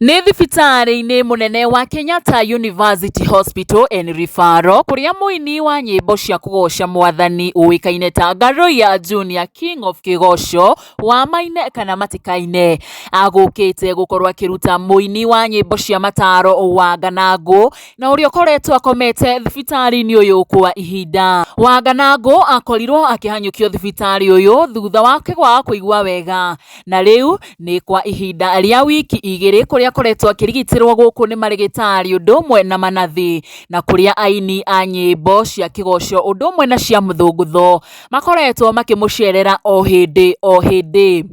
Nĩ thibitarĩ-inĩ mũnene wa Kenyatta University Hospital and Referral kuria muini wa nyĩmbo cia kũgoca mwathani ũĩkaine ta Garoya Junior King of Kigoco wa maine kana matikaine agũkĩte gũkorwo akĩruta muini wa nyĩmbo cia mataro Wanganangu na ũrĩa ũkoretwo akomete thibitarĩ-inĩ ũyũ kwa ihinda. Wanganangu akorirwo akĩhanyũkio thibitarĩ ũyũ thutha wake kwaga kũigua wega, na rĩu nĩ kwa ihinda rĩa wiki igĩrĩ kuria koretwo akĩrigitirwo gũkũ nĩ marigitari ũndũ ũmwe na manathi, na kuria aini a nyĩmbo cia kĩgoco ũndũ ũmwe na cia mũthũngũtho makoretwo makĩmũcerera o hĩndĩ.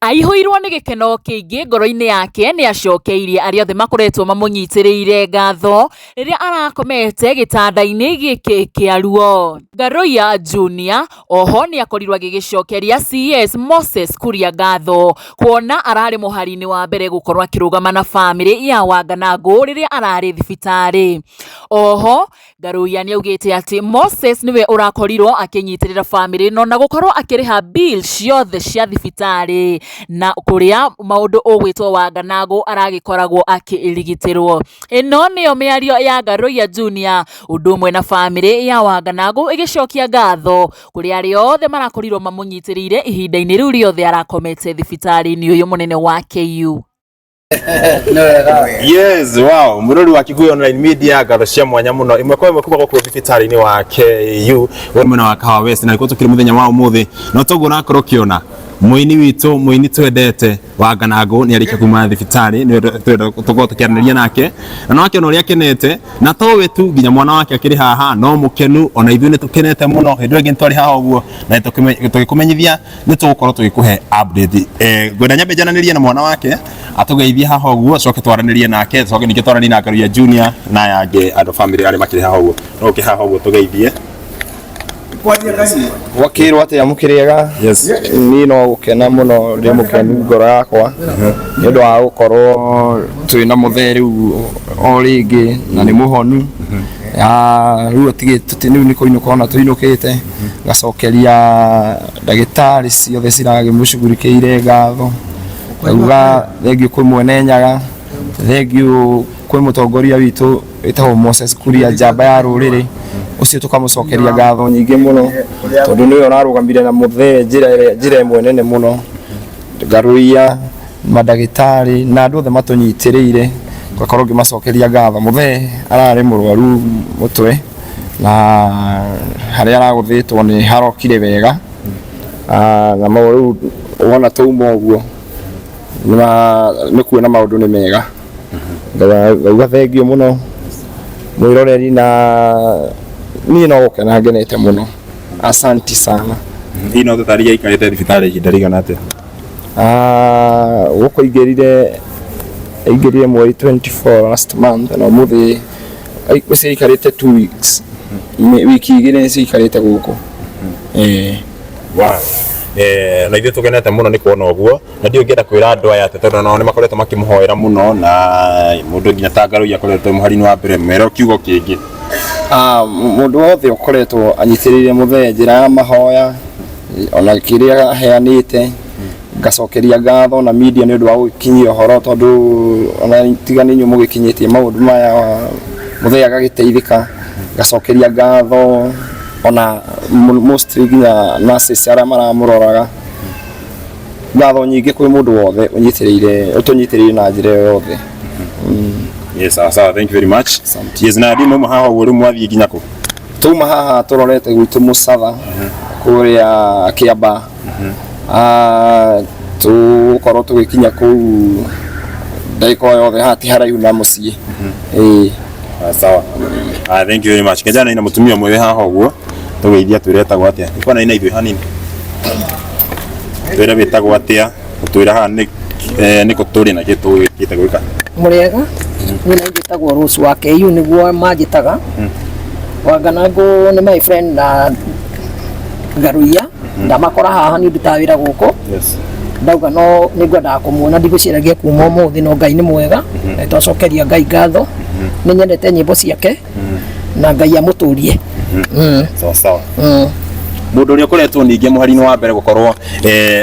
Aihũirwo nĩ gĩkeno kĩingĩ ngoro-inĩ yake nĩ acokeirie arĩa othe makoretwo mamũnyitĩrĩire ngatho rĩrĩa arakomete gĩtanda-inĩ gĩkĩ kĩa ruo. Garoya Junior oho nĩ akorirwo agĩgĩcokeria CS Moses Kuria ngatho kuona ararĩ mũhari-inĩ wa mbere gũkorwo akĩrũgama na bamĩrĩ ya Wanganangu rĩrĩa ararĩ thibitarĩ. Oho Garoya nĩ augĩte atĩ Moses nĩwe ũrakorirwo akĩnyitĩrĩra bamĩrĩ ĩno na gũkorwo akĩrĩha bill ciothe cia thibitarĩ na kuria maundu ũgwĩtwo Wanganangu aragĩkoragwo akĩrigitirwo. Ĩno nĩyo mĩario ya Garoya Junior ũndũ ũmwe na bamĩrĩ ya Wanganangu ĩgĩcokia ngatho kũrĩ arĩa othe marakorirwo mamũnyitĩrĩire ihinda-inĩ rĩu rĩothe arakomete thibitarĩ-inĩ ũyũ mũnene wa KU. Yes, wow, murori wa Kikuyu online media ngatho cia mwanya muno imwe kwa imwe kuma gũkũ thibitarĩ-inĩ wa KU mwena wa Kahawa West, na ikuo tukiri muthenya wa umuthi no toguo nakorwo kiona muini witu muini twendete Wanganangu ni arĩkia kuma thibitarĩ ni tukorwo tukiaranĩria nake na no akiona ũrĩa akenete na towe tu nginya mwana wake akĩrĩ haha no mũkenu ona ithuĩ nĩ tukenete mũno hĩndĩ ĩngĩ twari haha ũguo na tũgĩkũmenyithia nĩ tũgũkorwo tũgĩkũhe update. Ngwenda nyambe njananĩrie na mwana wake atugeithie haha ũguo coke twaranĩrie nake coke ningĩ twaranĩrie na Garoya Junior na yangĩ andũ family arĩa makĩrĩ haha ũguo no ũkĩ haha ũguo tugeithie wakirwo ati amukiriega. Yes, ni no gukena muno ndi mukenu ngoro yakwa ni undu wa gukorwo twina muthee riu o ringi na ni muhonu riu atigite niu ni kuinuka ona tuinukite gacokeria ndagitari ciothe ciragimucugurikiire ngatho uga thengio kwi mwene Nyaga, thengio kwi mutongoria witu witagwo Moses Kuria njamba ya ruriri ucio tukamucokeria ngatho nyingi muno tondu niwe urarũgamire na muthee njira imwe nene muno. Garoya madagitari na andu othe matunyitĩrĩire ngakorwo ngimacokeria ngatho. Muthee ararĩ mũrwaru mutwe na harĩa aragũthĩtwo nĩ harokire wega na maũndũ wona tauma ũguo nĩ kuona maũndũ nĩ mega. Ngauga thengio muno mwĩroreri na ni no gukena ngenete muno. Asanti sana. Ino tutaria ikarite thibitarĩ ihinda rĩigana atĩa? Gũkũ ingĩrire mweri 24 last month na mũthĩ ikarite 2 weeks. Wiki igĩrĩ cikarite gũkũ. Wow. Na ithuĩ tugenete muno nĩ kuona ũguo na ndio ngĩenda kwĩra andũ aya tondũ nao nĩ makoretwo makĩmũhoera muno na mũndũ nginya ta Garoya akoretwo mũhari-inĩ wa mbere mero kiugo kĩngĩ. Mundu wothe ukoretwo anyitĩrĩire muthee njĩra ya mahoya ona kĩrĩa aheanĩte ngacokeria ngatho na media nĩ ũndũ wa gũkinyia ũhoro tondũ ona tigani nyuo mũgĩkinyĩtie maũndũ maya muthee agagĩteithĩka ngacokeria ngatho ona mostly nginya nurses arĩa maramũroraga. Ngatho nyingĩ kwĩ mũndũ wothe ũtunyitĩrĩire na njĩra yothe. Yes, sawa, thank you very much. Yes, na ndimo haha ũrĩ mwathiĩ nginya kũ? Tuma haha tũrorete gwitũ Mũcatha kũrĩa Kĩamba. Tũkorwo tũgĩkinya kũu ndagĩka yothe hati haraihu na mũciĩ. Sawa. Thank you very much. Kĩnjana ina mũtumia mwĩre haha ũguo tũgeithia twĩretagwo atĩa? Ikona ina ithuĩ hanini. Twĩre wĩtagwo atĩa? Twĩre haha nĩ kũtũrĩ na kĩtũ gĩtagwo ika. Murega nina njĩtagwo Rose wa KU nĩguo manjĩtaga. Wanganangu nĩ my friend na Garoya ndamakora haha nĩ nduta wĩra gũkũ. Yes, ndauga no nĩngwendaga kũmuona ndigũciragia kuma ũmũthĩ no Ngai nĩ mwega na twacokeria Ngai ngatho. Nĩ nyendete nyĩmbo ciake na Ngai amũtũrie. Sawa sawa. mundu uri ukoretwo ninge muhari-ini wa mbere gukorwo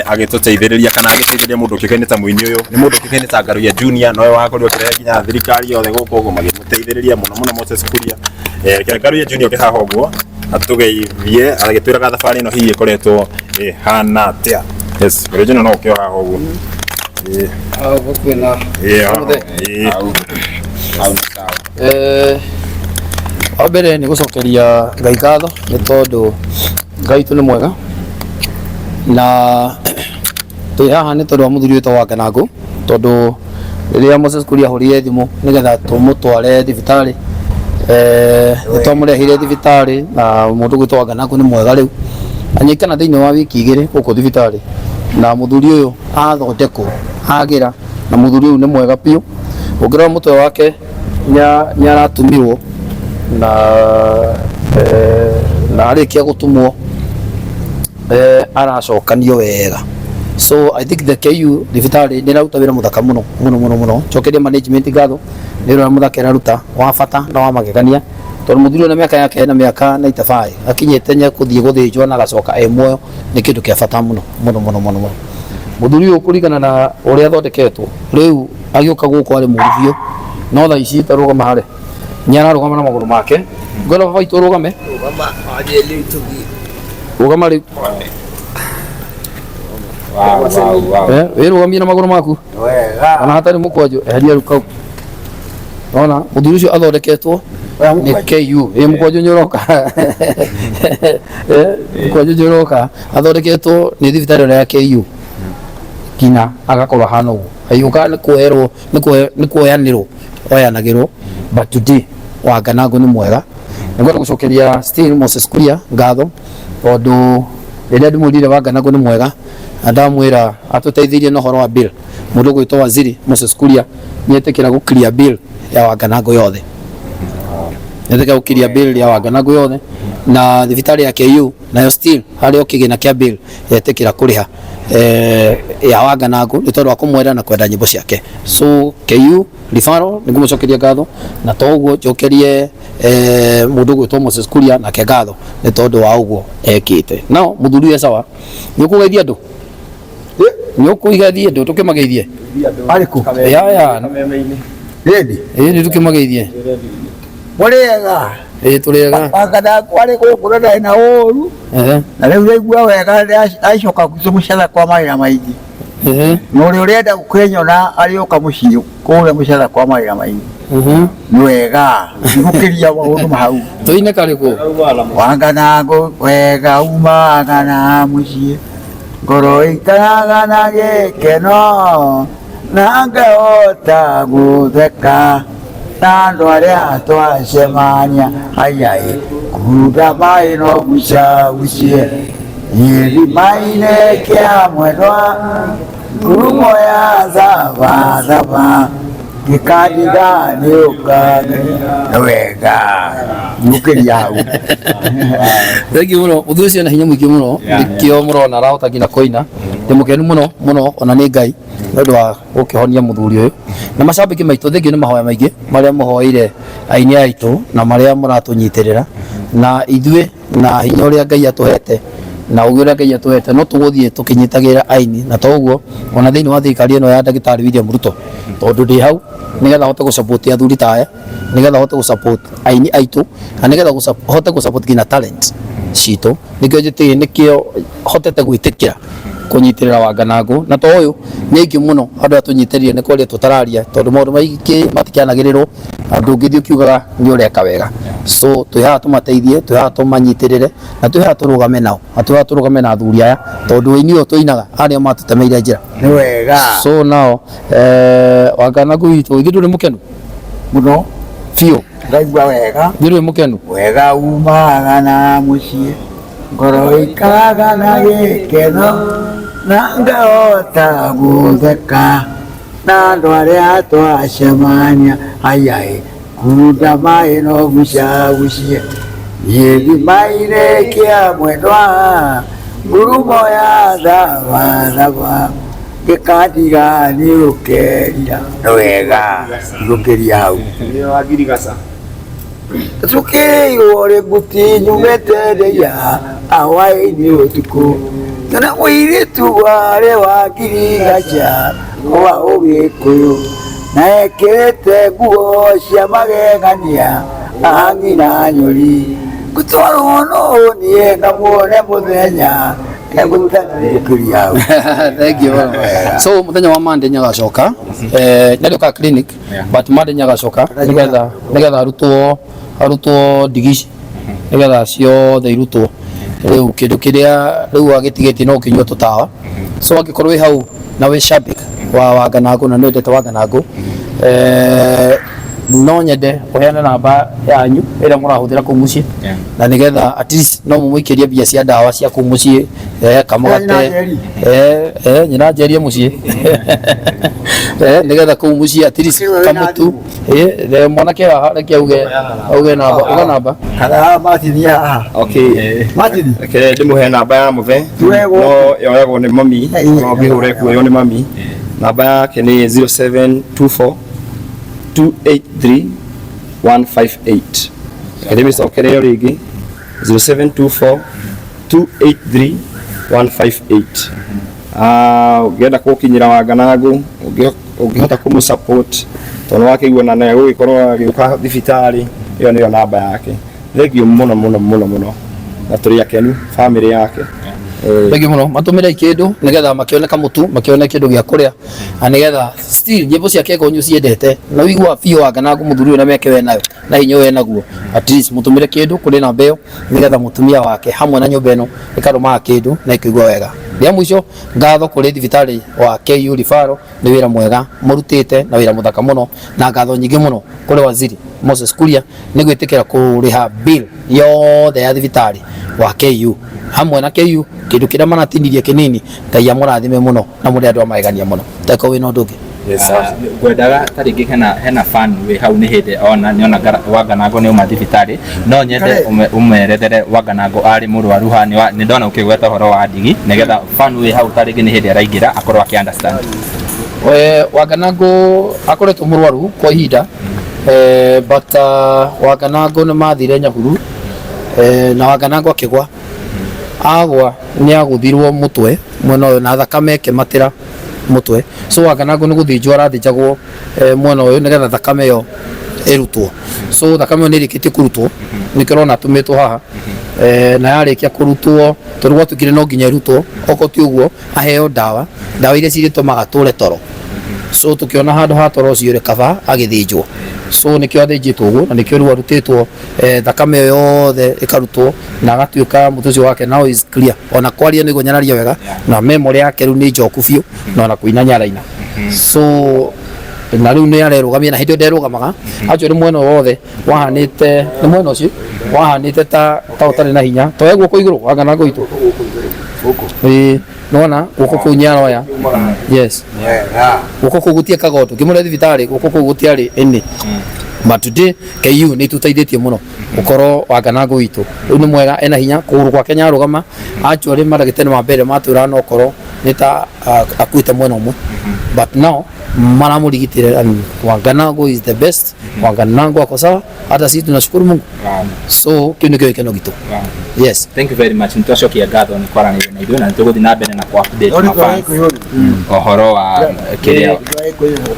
agituteithiriria kana agiteithiriria mundu kikaine ta muini uyu ni mundu kikaine ta Ngaruiya Junior nowe wakorirwo kirehe nginya thirikari yothe guku magimuteithiriria muno Moses Kuria Ngaruiya Junior kihaha uguo atugeithie agitwiraga thabari ino hihi ikoretwo hana atia. Yes, Ngaruiya Junior no ukio haha uguo gukwina mbere ni gucokeria Ngai ngatho ni tondu Ngai tu ni mwega na twi haha ni tondu wa muthuri witwa Wanganangu tondu riria Moses Kuria ahurire thimu nigetha tumutware thibitari ni twamurehire thibitari na mundu gwitwa Wanganangu ni mwega riu anyikana thiini wa wiki igiri guku thibitari na muthuri uyu athondekwo agira na muthuri uyu ni mwega piu ungirora mutwe wake nya aratumirwo na arikia gutumwo aracokanio wega. So I think the KU thibitari ni raruta wira muthaka muno cokeria management ngatho ni rora muthaka raruta wa bata na wa magegania tondu muthuri na miaka yake na miaka 95 akinyete nya kuthie guthinjwo na gacoka muoyo ni kindu kia bata muno muthuri uyu kurigana na uria athondeketwo riu agiuka guku ari murivio no tha ici tarugama hare nyara rugama na maguru make ngoro baba itu rugame rugama ri we rugamia na maguru maku wega ana hatari mukwanjo eheria rukau ona muthuri ucio athondeketwo ni KU mukwanjo nyoroka mukwanjo nyoroka athondeketwo ni thibitari ya KU kina agakorwo hana uguo ayuka ni kuoyanirwo oyanagirwo but today Wanganangu ni mwega ngoro gucokeria still Moses Kuria ngatho tondu riria ndimurire Wanganangu ni mwega ndamwira atuteithirie na horo wa bill mundu gwitwa waziri Moses Kuria nietekira gukiria bill ya Wanganangu yothe nietekira gukiria bill ya Wanganangu yothe na thibitari ya KU nayo still hari okigina kia bill yetekira kuriha ya Wanganangu ni tondu wa kumwenda na kwenda nyimbo ciake. So KU referral ni ngumucokeria ngatho na toguo njokerie mundu gwitwa Moses Kuria na ke ngatho ni tondu wa uguo ekite. No muthuri we sawa ni ukugeithia andu ni ukuigathie andu tukimageithie ariku ya ready ni tukimageithie murega turega Wanganangu ari gukura na oru na riu raigua wega aicoka mucetha kwa marira maingi no ri urenda kwenyona arioka muciu kure mucetha kwa marira maingi ni wega gukiria maundu mahau tuine kariku Wanganangu wega umaga na mucie ngoro ikaraga na gikeno na ngahota gutheka na andu aria twacemania ayai kuruga mai no gucagucie irimaine kia mwendwa ngurumo ya thaba gikadiga ni ukage wega mukiria hau thank you muno uthu ucio na hinya mwingi muno nikio murona arahota ngina koina ndi mukenu muno ona ni Ngai ndu wa gukihonia muthuri uyu na macambiki maitu thengi ni mahoya maingi maria muhoire aini aitu na maria muratunyitirira na ithue na hinya uria Ngai atuhete na ugira Ngai atuhete no tuguthie tukinyitagira aini na toguo ona thiini wa thirikari ino ya Ndagitari William Ruto tondu ndi hau nigetha hote gusupport athuri taya nigetha hote gusupport aini aitu na nigetha hote gusupport kina talent citu nikio njiti nikio hotete gwitikira kunyitirira Wanganangu na to uyu ni iki muno andu atunyitiririe ni kwaria tutararia tondu maundu maingi matikianagirirwo andu ngithi ukiugaga ni ureka wega. So twihaha tumateithie twihaha tumanyitirire na twihaha turugame nao atwihaha turugame na athuri aya tondu ini uyu tuinaga aria matutemeire njira ni wega. So nao Wanganangu witu ngi nduri mukenu muno fiu ndaigua wega nduri mukenu wega umaga na mucie ngoro ikaraga na gikeno na ngahota gutheka na andu aria twacemania ayai kuruga mai no gucagucie irimaine kia mwendwa ngurumo ya thaba gikadiga ni ukeria wega gukiria hau wagirigaca Suki ore buti nyumete ya awai-inĩ ũtukũ na mũirĩtu warĩ wa ngirigaca wa Ũgĩkũyũ na ekĩrĩte nguo cia magegania ang'ina nyũri gũtwarwo no niĩ ngamuone mũthenya egũtanĩrĩkĩria. Thank you. So mũthenya wa Monday nyagacoka nĩarĩũka clinic but Monday nyagacoka nĩgetha arutwo ndigi nĩgetha ciothe irutwo rĩu kĩndũ kĩrĩa rĩu agĩtigĩtie no kĩnyua tũtawa so angĩkorwo wĩ hau na wĩ shabik wa Wanganangu na nĩ wendete Wanganangu no nyende ũheane namba yanyu ĩrĩa mũrahũthĩra kũu mũciĩ na nĩgetha at least no mũmũikĩrie mbia cia ndawa cia kũu mũciĩ kamũgate nyina njerie mũciĩ nĩgetha kũu mũciĩ at least kamũtu mwanake haha reke auge namba kana Martin haha. Okay, Martin ndĩmũhe namba ya mũthe no yoyagwo nĩ mami no ngĩhũre kuoywo nĩ mami. Namba yake nĩ 0724 283 158. Ndĩmĩcokereyo rĩngĩ 0724 283 158. Ũngĩenda kũkinyĩra Wanganangu ũngĩhota kũmũsupport tondũ wakĩigua na nĩegũgĩkorwo agĩũka thibitarĩ, ĩyo nĩyo namba yake. Thengiũ mũno na tũrĩ akenu family yake. Thengiũ mũno matũmĩre kĩndũ nĩgetha makĩone kamũtu makĩone kĩndũ gĩa kũrĩa na nĩgetha still nyĩmbo ciake ngonyu ciendete na wĩigua biũ Wanganangu mũthuri na meke we nayo na hinya we naguo at least mũtũmĩre kĩndũ kũrĩ namba ĩyo nĩgetha mũtumia wake hamwe na nyũmba ĩno ĩkarũmaga kĩndũ na ĩkĩigua wega. Rĩa mũico ngatho kũrĩ thibitarĩ wa KU Referral nĩ wĩra mwega mũrutĩte na wĩra mũthaka mũno na ngatho nyingĩ mũno kũrĩ waziri Moses Kuria nĩ gwĩtĩkĩra kũrĩha bill yothe ya thibitarĩ wa KU hamwe na KU kĩndũ kĩrĩa manatinirie kĩnini Ngai amũrathime mũno na mũrĩ andũ amagegania mũno teko wĩna ũndũ ũngĩ. Ngwendaga tarĩngĩ hena fan wĩ hau nĩ hĩndĩ ona nĩona Wanganangu nĩ uma thibitarĩ no nyende ũmerethere Wanganangu arĩ mũrwaru haha nĩ ndona ũkĩgweta ũhoro wa ndigi nĩgetha fan wĩ hau tarĩngĩ nĩ hĩndĩ araingĩra akorwo akĩ understand. Wanganangu akoretwo mũrwaru kwa ihinda but Wanganangu nĩ mathire Nyahuru na Wanganangu akĩgwa agwa nĩ agũthirwo mũtwe mwena ũyũ na thakame ĩkĩmatĩra mũtwe so Wanganangu nĩ gũthĩnjwo arathĩnjagwo mwena ũyũ nĩgetha thakame ĩyo ĩrutwo so thakame ĩyo nĩ ĩrĩkĩtie kũrutwo nĩkĩrona atũmĩtwo haha na yarĩkia kũrutwo tondũ gwatuĩkire no nginya ĩrutwo okorwo ti ũguo aheo ndawa iria cirĩtũmaga tũre toro so tũkĩona handũ ha toro ũcio rĩ kaba agĩthĩnjwo so nĩkĩo athĩnjĩtwo ũguo na nĩkĩo rĩu arutĩtwo thakame ĩyo yothe ĩkarutwo na agatuĩka mũtwe ũcio wake now is clear ona kwaria nĩguo nyararia wega na memory yake rĩu nĩ njoku biũ na ona kũina nyaraina so na rĩu nĩ arerũgamia na hĩndĩ ĩyo nderũgamaga actually mwena wothe wahanĩte nĩ mwena ũcio wahanĩte ta ũtarĩ na hinya toya guoko igũrũ Wanganangu witũ nona guoko kũu nĩaroya yes guoko kũu gũtiekaga ũndũ ngĩmũrehe thibitarĩ guoko kũu gũtiarĩ ĩnĩ but today KU nĩ tũteithĩtie mũno gũkorwo Wanganangu witũ rĩu nĩ mwega ena hinya kũgũrũ gwake nĩarũgama actually maragĩtene ma mbere matwĩraga no korwo nĩ ta akuĩte mwena ũmwe but now maramũrigitĩre and Wanganangu is the best. Wanganangu ako sawa hata sisi tunashukuru Mungu so kĩu nĩkĩo gĩkeno gitũ. Yes, thank you very much nĩtwacokia ngatho nĩ kwaranĩria na ithuĩ na nĩtũgũthiĩ na mbere na ku update mafans ũhoro wa kĩrĩa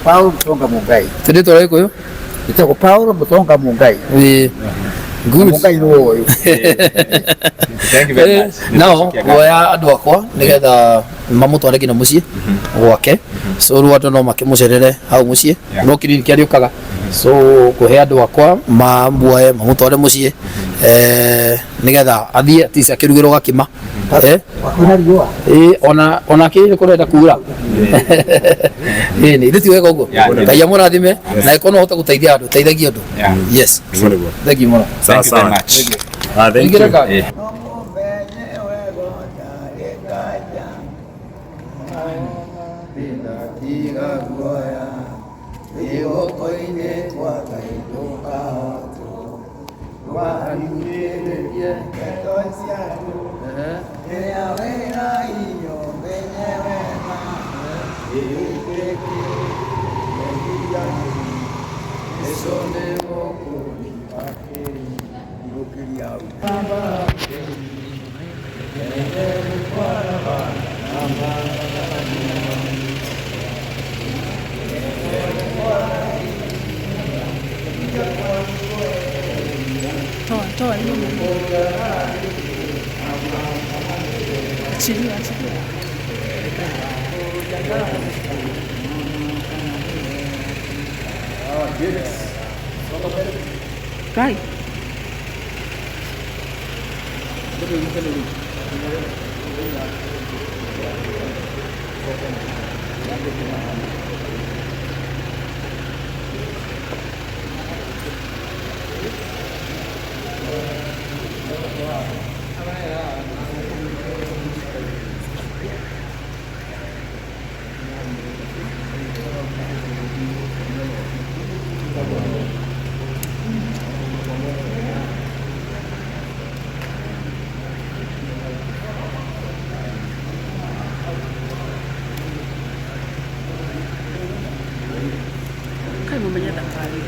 Paulo Mutonga Mungai tũrĩtwo Gĩkũyũ itagwo Paulo Mutonga Mungai good Mungai no thank you very much now woya andũ akwa nĩgetha mamũtware nginya mũciĩ gwake so rĩu andũ no makĩmũcerere hau mũciĩ no kiriniki arĩũkaga so kũhe andũ akwa mamuoye mamũtware mũciĩ nĩgetha athiĩ atisi akĩrugĩrwo gakima ona kĩrĩ kũrenda kura nĩ ithuĩ ti wega ũguo Ngai amũrathime na ĩkorwo no ũhote gũteithia andũ teithagia andũ. Yes, thank you mũno. Thank you very much. Thank you. Toa hiyo. Achilia. Kai. Kai mumenya daktari.